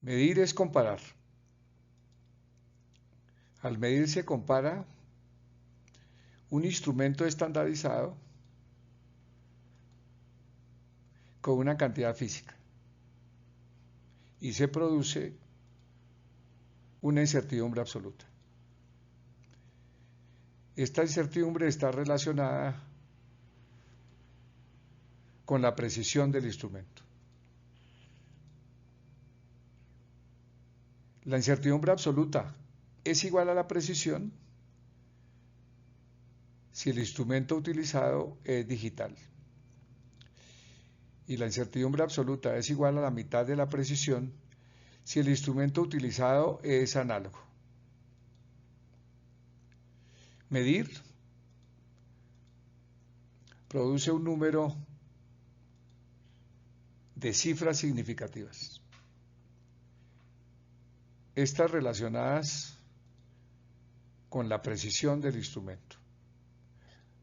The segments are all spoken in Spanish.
Medir es comparar. Al medir se compara un instrumento estandarizado con una cantidad física y se produce una incertidumbre absoluta. Esta incertidumbre está relacionada con la precisión del instrumento. La incertidumbre absoluta es igual a la precisión si el instrumento utilizado es digital. Y la incertidumbre absoluta es igual a la mitad de la precisión si el instrumento utilizado es análogo. Medir produce un número de cifras significativas. Estas relacionadas con la precisión del instrumento.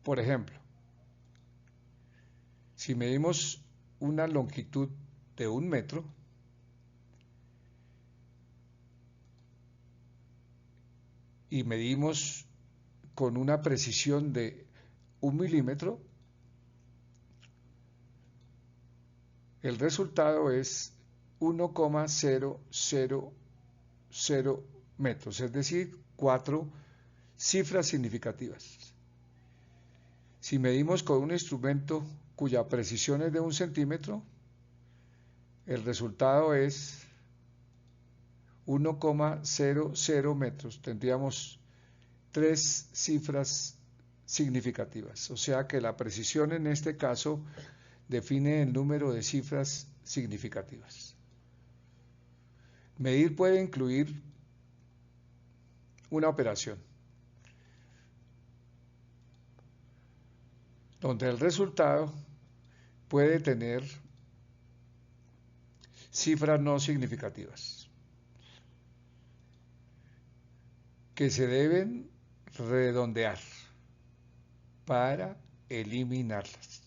Por ejemplo, si medimos una longitud de 1 metro, y medimos con una precisión de 1 milímetro, el resultado es 1,000 metros, es decir, 4 cifras significativas. Si medimos con un instrumento cuya precisión es de 1 centímetro, el resultado es 1,00 metros. Tendríamos 3 cifras significativas. O sea que la precisión en este caso define el número de cifras significativas. Medir puede incluir una operación donde el resultado puede tener cifras no significativas que se deben redondear para eliminarlas.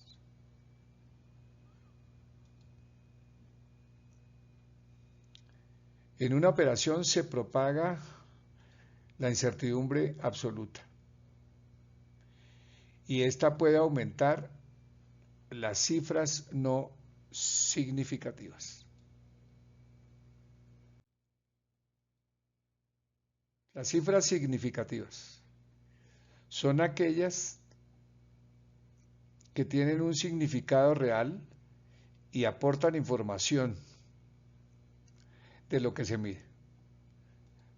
En una operación se propaga la incertidumbre absoluta y esta puede aumentar las cifras no significativas. Las cifras significativas son aquellas que tienen un significado real y aportan información de lo que se mide.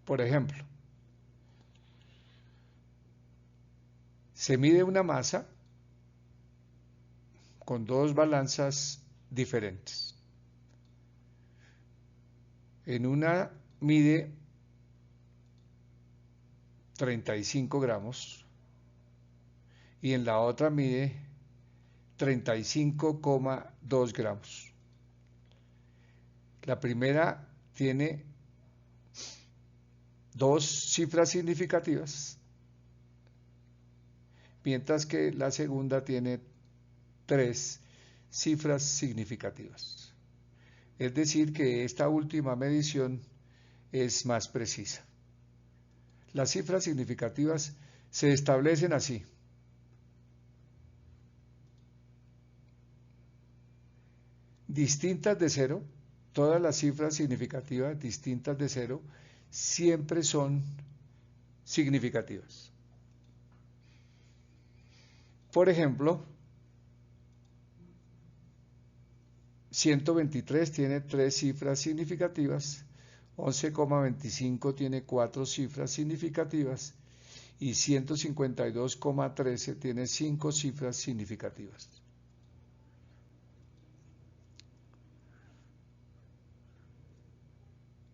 Por ejemplo, se mide una masa con 2 balanzas diferentes. En una mide 35 gramos y en la otra mide 35,2 gramos. La primera tiene 2 cifras significativas, mientras que la segunda tiene 3 cifras significativas. Es decir, que esta última medición es más precisa. Las cifras significativas se establecen así. Distintas de 0, todas las cifras significativas distintas de 0 siempre son significativas. Por ejemplo, 123 tiene 3 cifras significativas, 11,25 tiene 4 cifras significativas y 152,13 tiene 5 cifras significativas.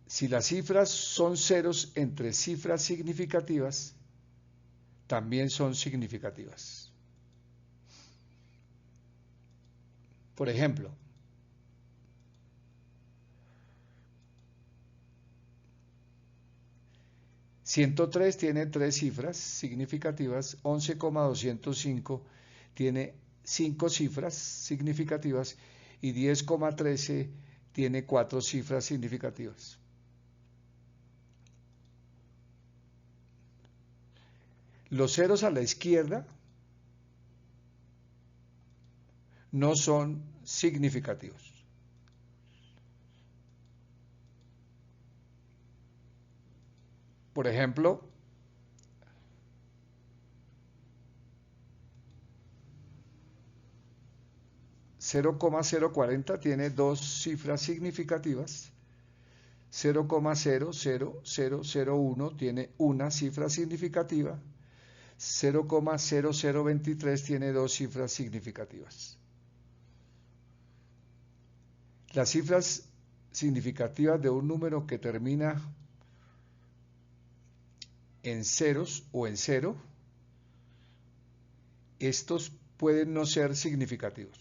Si las cifras son ceros entre cifras significativas, también son significativas. Por ejemplo, $103 tiene 3 cifras significativas, 11,205 tiene 5 cifras significativas y 10,13 tiene 4 cifras significativas. Los ceros a la izquierda no son significativos. Por ejemplo, 0,040 tiene dos cifras significativas, 0,00001 tiene una cifra significativa, 0,0023 tiene dos cifras significativas. Las cifras significativas de un número que termina en ceros o en cero, estos pueden no ser significativos.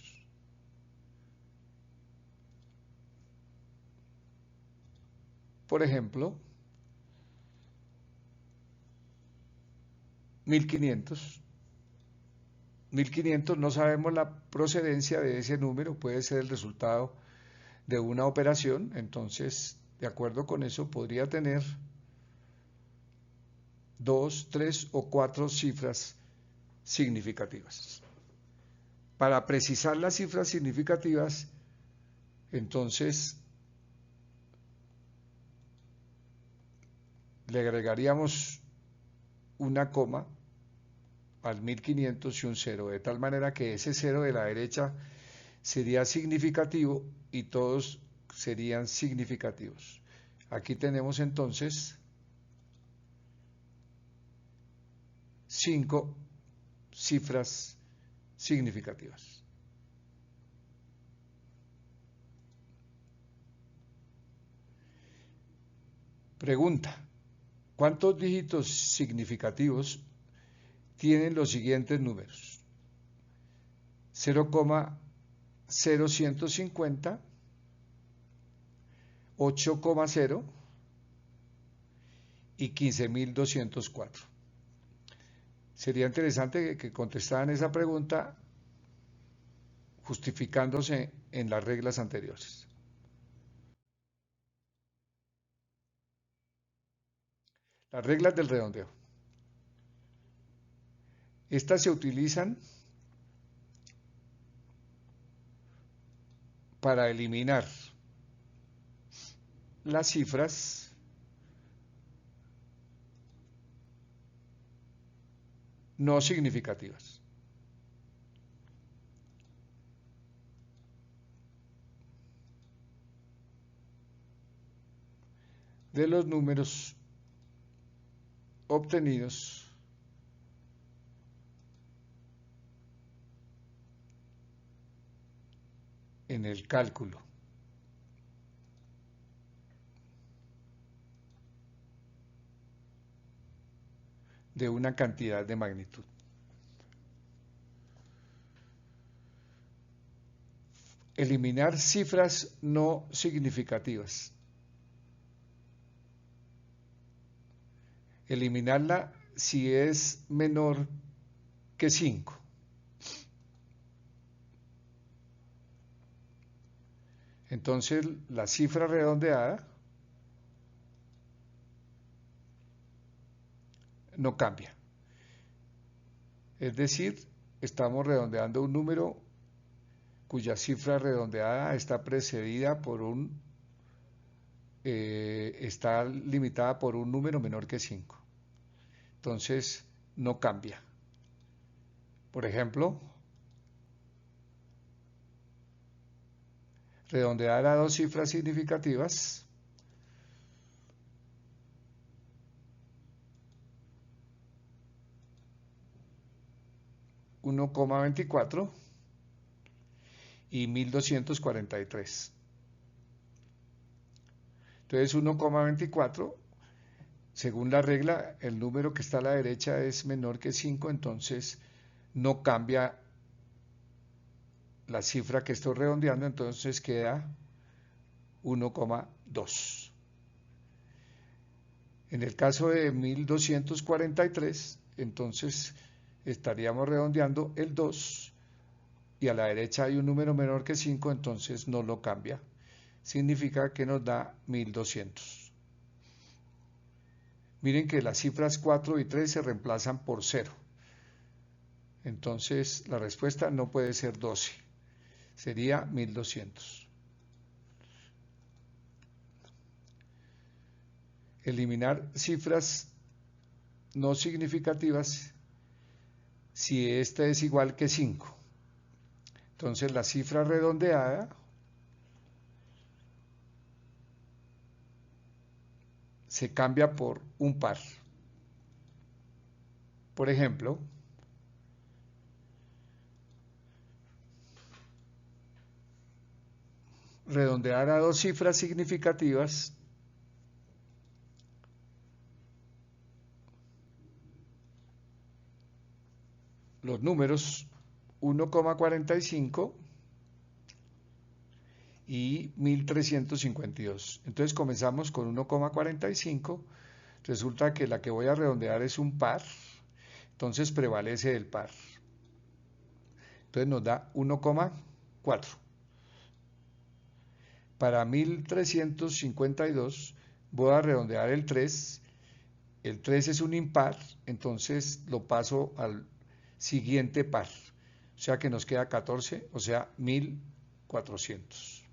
Por ejemplo, 1500. 1500 no sabemos la procedencia de ese número, puede ser el resultado de una operación, entonces, de acuerdo con eso, podría tener 2, 3 o 4 cifras significativas. Para precisar las cifras significativas, entonces, le agregaríamos una coma al 1500 y un cero, de tal manera que ese cero de la derecha sería significativo y todos serían significativos. Aquí tenemos entonces 5 cifras significativas. Pregunta: ¿cuántos dígitos significativos tienen los siguientes números? 0,0150, 8,0 y 15.204. Sería interesante que contestaran esa pregunta justificándose en las reglas anteriores. Las reglas del redondeo. Estas se utilizan para eliminar las cifras no significativas. De los números obtenidos en el cálculo de una cantidad de magnitud. Eliminar cifras no significativas. Eliminarla si es menor que 5. Entonces la cifra redondeada no cambia. Es decir, estamos redondeando un número cuya cifra redondeada está precedida por está limitada por un número menor que 5. Entonces no cambia. Por ejemplo, redondear a dos cifras significativas, $1,24 y 1243. Entonces 1,24, según la regla, el número que está a la derecha es menor que 5, entonces no cambia la cifra que estoy redondeando, entonces queda 1,2. En el caso de 1243, entonces estaríamos redondeando el 2 y a la derecha hay un número menor que 5, entonces no lo cambia. Significa que nos da 1200. Miren que las cifras 4 y 3 se reemplazan por 0. Entonces la respuesta no puede ser 12, sería 1200. Eliminar cifras no significativas si esta es igual que 5. Entonces la cifra redondeada se cambia por un par. Por ejemplo, redondear a dos cifras significativas los números 1,45 y 1352. Entonces comenzamos con 1,45. Resulta que la que voy a redondear es un par, entonces prevalece el par. Entonces nos da 1,4. Para 1352 voy a redondear el 3. El 3 es un impar, entonces lo paso al siguiente par. O sea que nos queda 14, o sea 1400.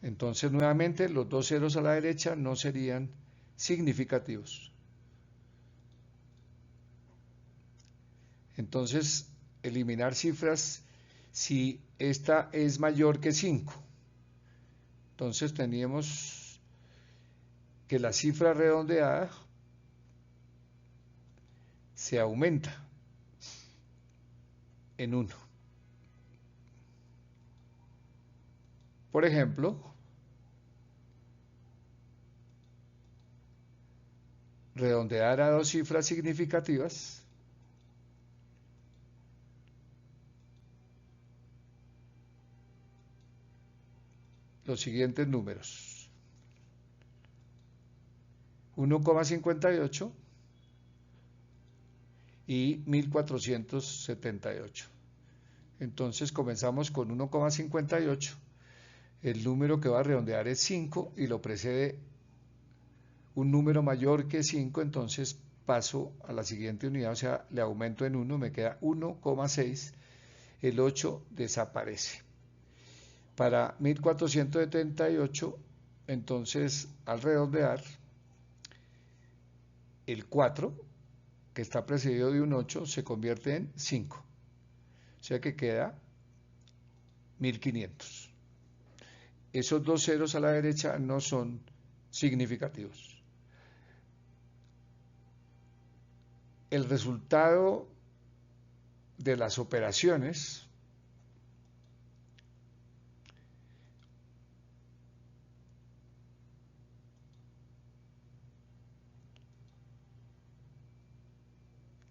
Entonces nuevamente los dos ceros a la derecha no serían significativos. Entonces eliminar cifras si esta es mayor que 5. Entonces teníamos que la cifra redondeada se aumenta en 1. Por ejemplo, redondear a dos cifras significativas los siguientes números: 1,58 y 1478. Entonces comenzamos con 1,58. El número que va a redondear es 5 y lo precede un número mayor que 5, entonces paso a la siguiente unidad, o sea, le aumento en 1, me queda 1,6, el 8 desaparece. Para 1478, entonces al redondear, el 4, que está precedido de un 8, se convierte en 5, o sea que queda 1500. Esos dos ceros a la derecha no son significativos. El resultado de las operaciones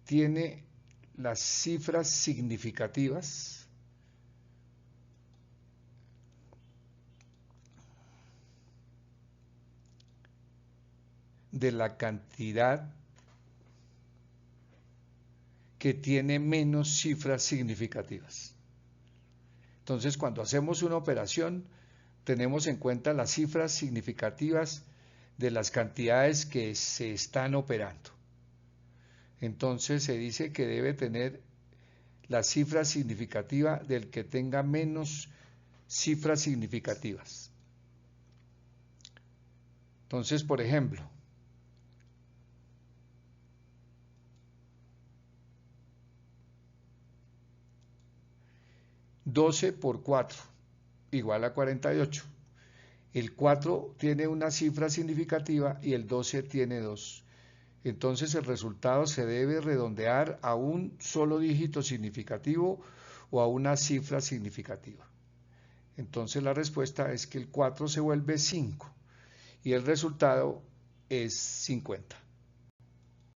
tiene las cifras significativas de la cantidad que tiene menos cifras significativas. Entonces, cuando hacemos una operación, tenemos en cuenta las cifras significativas de las cantidades que se están operando. Entonces, se dice que debe tener la cifra significativa del que tenga menos cifras significativas. Entonces, por ejemplo, 12 por 4 igual a 48. El 4 tiene una cifra significativa y el 12 tiene 2. Entonces el resultado se debe redondear a un solo dígito significativo o a una cifra significativa. Entonces la respuesta es que el 4 se vuelve 5 y el resultado es 50.